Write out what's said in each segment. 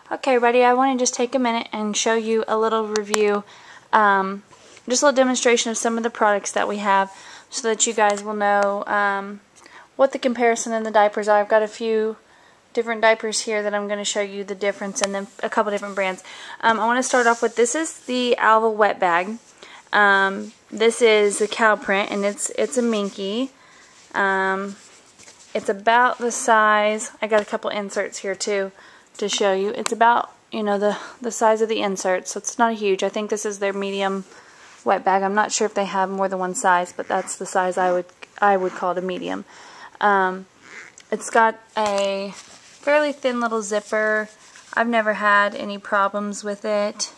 Okay, ready? I want to just take a minute and show you a little review, just a little demonstration of some of the products that we have so that you guys will know what the comparison in the diapers are. I've got a few different diapers here that I'm going to show you the difference, and then a couple different brands. I want to start off with, this is the Alva wet bag. This is the cow print, and it's a minky. It's about the size, I got a couple inserts here too to show you. It's about, you know, the size of the insert, so it's not huge. I think this is their medium wet bag. I'm not sure if they have more than one size, but that's the size I would call it a medium. It's got a fairly thin little zipper. I've never had any problems with it,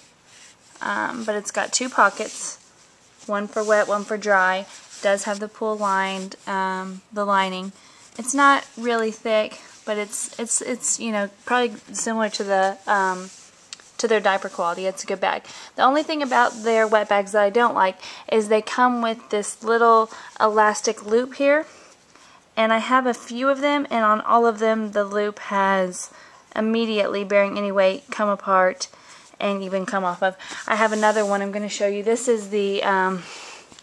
but it's got two pockets, one for wet, one for dry. It does have the pull lined, the lining. It's not really thick, but it's you know, probably similar to their diaper quality. It's a good bag. The only thing about their wet bags that I don't like is they come with this little elastic loop here, and I have a few of them, and on all of them the loop has immediately, bearing any weight, come apart and even come off of. I have another one I'm going to show you. This is the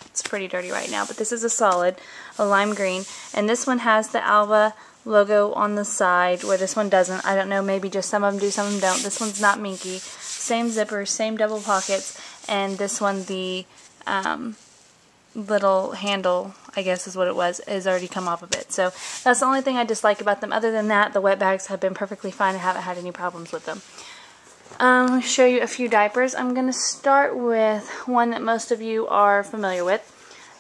it's pretty dirty right now, but this is a solid, a lime green, and this one has the Alva logo on the side where this one doesn't. I don't know, maybe just some of them do, some of them don't. This one's not minky. Same zipper, same double pockets, and this one, the little handle, I guess is what it was, is already come off of it. So that's the only thing I dislike about them. Other than that, the wet bags have been perfectly fine. I haven't had any problems with them. Let me show you a few diapers. I'm going to start with one that most of you are familiar with.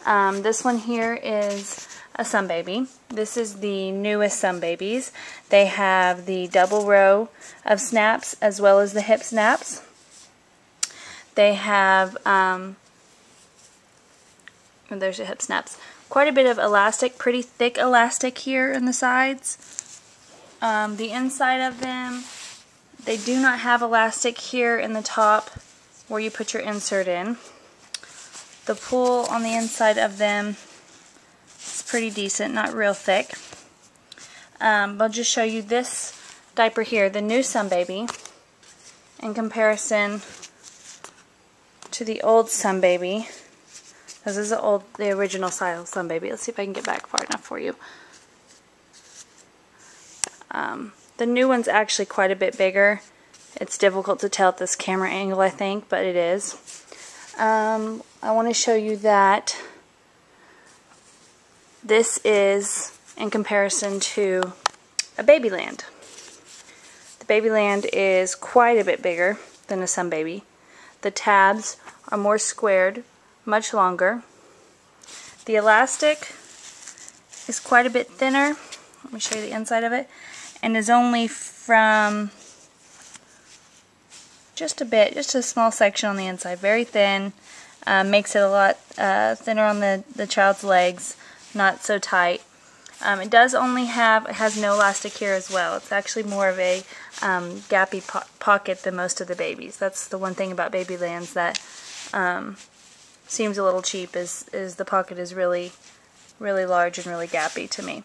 This one here is a Sunbaby. This is the newest Sunbabies. They have the double row of snaps as well as the hip snaps. They have, there's the hip snaps. Quite a bit of elastic, pretty thick elastic here in the sides. The inside of them, they do not have elastic here in the top where you put your insert in. The pull on the inside of them is pretty decent, not real thick. I'll just show you this diaper here, the new Sunbaby, in comparison to the old Sunbaby. This is the original style Sunbaby. Let's see if I can get back far enough for you. The new one's actually quite a bit bigger. It's difficult to tell at this camera angle, I think, but it is. I want to show you that this is in comparison to a Babyland. The Babyland is quite a bit bigger than a Sunbaby. The tabs are more squared, much longer. The elastic is quite a bit thinner. Let me show you the inside of it. And is only from just a small section on the inside. Very thin. Makes it a lot thinner on the child's legs. Not so tight. It does only have, it has no elastic here as well. It's actually more of a gappy pocket than most of the babies. That's the one thing about Babylands that seems a little cheap, is the pocket is really, really large and really gappy to me.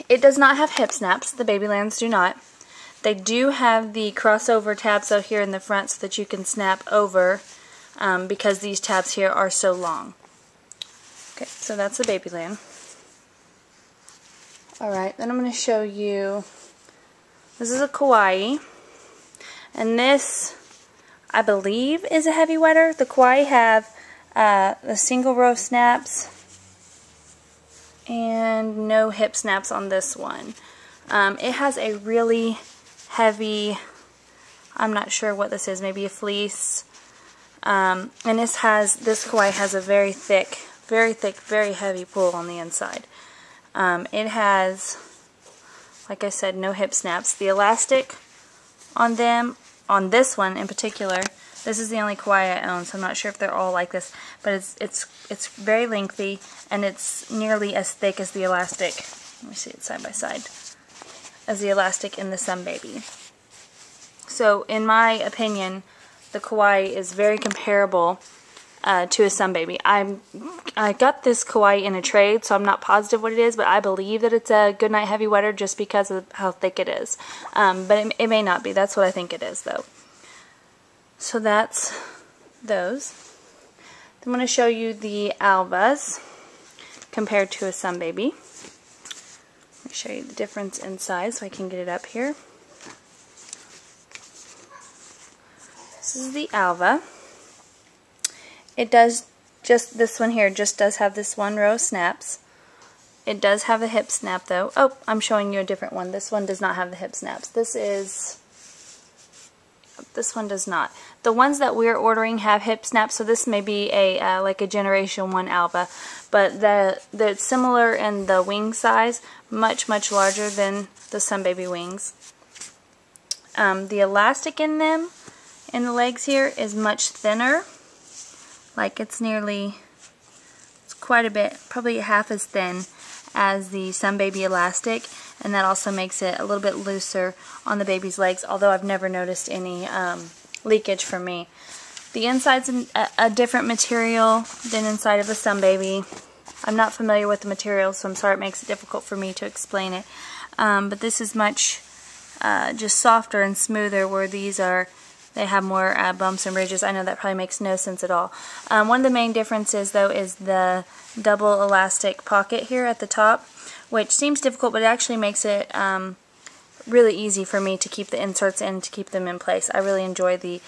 It does not have hip snaps. The Babylands do not. They do have the crossover tabs out here in the front so that you can snap over, because these tabs here are so long. Okay, so that's the Babyland. Alright, then I'm going to show you, this is a Kawaii, and this, I believe, is a heavy wetter. The Kawaii have the single row snaps and no hip snaps on this one. It has a really heavy, I'm not sure what this is, maybe a fleece, and this Kawaii has a very thick, very heavy pull on the inside. It has, like I said, no hip snaps. The elastic on them, on this one in particular, this is the only Kawaii I own, so I'm not sure if they're all like this, but it's very lengthy, and it's nearly as thick as the elastic. Let me see it side by side. As the elastic in the Sunbaby. So in my opinion, the Kawaii is very comparable to a Sunbaby. I got this Kawaii in a trade, so I'm not positive what it is, but I believe that it's a Goodnight Heavy Wetter just because of how thick it is. But it may not be. That's what I think it is, though. So that's those. I'm going to show you the Alvas compared to a Sunbaby. Let me show you the difference in size so I can get it up here. This is the Alva. It does, just this one here just does have this one row of snaps. It does have a hip snap though. Oh, I'm showing you a different one. This one does not have the hip snaps. This one does not. The ones that we're ordering have hip snaps, so this may be a like a Generation 1 Alva, but they're similar in the wing size, much larger than the Sunbaby wings. The elastic in them, in the legs here, is much thinner. Like it's quite a bit, probably half as thin as the Sunbaby elastic, and that also makes it a little bit looser on the baby's legs, although I've never noticed any leakage for me. The inside's a different material than inside of a Sunbaby. I'm not familiar with the material, so I'm sorry it makes it difficult for me to explain it. But this is much just softer and smoother, where these they have more bumps and ridges. I know that probably makes no sense at all. One of the main differences, though, is the double elastic pocket here at the top, which seems difficult, but it actually makes it really easy for me to keep the inserts in, to keep them in place. I really enjoy the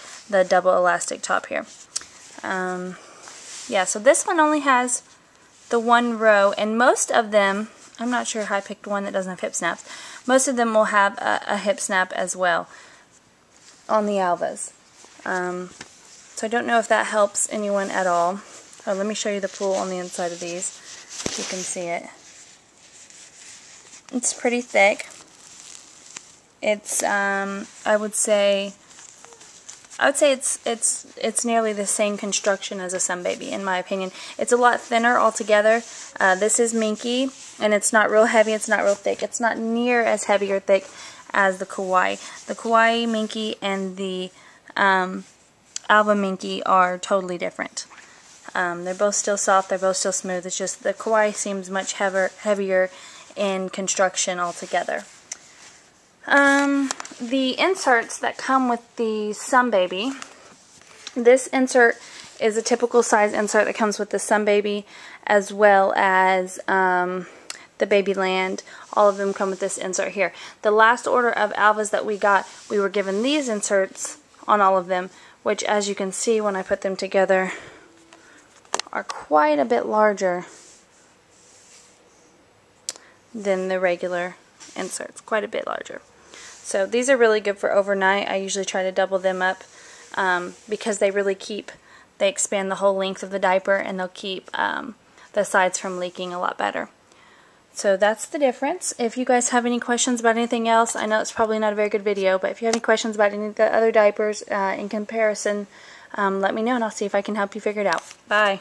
double elastic top here. Yeah, so this one only has the one row, and most of them, I'm not sure how I picked one that doesn't have hip snaps, most of them will have a hip snap as well on the Alvas. So I don't know if that helps anyone at all. Oh, let me show you the pool on the inside of these so you can see it. It's pretty thick. It's I would say it's nearly the same construction as a Sunbaby, in my opinion. It's a lot thinner altogether. This is minky, and it's not real heavy, it's not real thick. It's not near as heavy or thick as the Kawaii. The Kawaii minky and the Alva minky are totally different. They're both still soft, they're both still smooth. It's just the Kawaii seems much heavier in construction altogether. The inserts that come with the Sunbaby, this insert is a typical size insert that comes with the Sunbaby, as well as the Babyland. All of them come with this insert here. The last order of Alvas that we got, we were given these inserts on all of them, which, as you can see when I put them together, are quite a bit larger than the regular inserts. Quite a bit larger. So these are really good for overnight. I usually try to double them up because they really they expand the whole length of the diaper, and they'll keep the sides from leaking a lot better. So that's the difference. If you guys have any questions about anything else, I know it's probably not a very good video, but if you have any questions about any of the other diapers in comparison, let me know and I'll see if I can help you figure it out. Bye.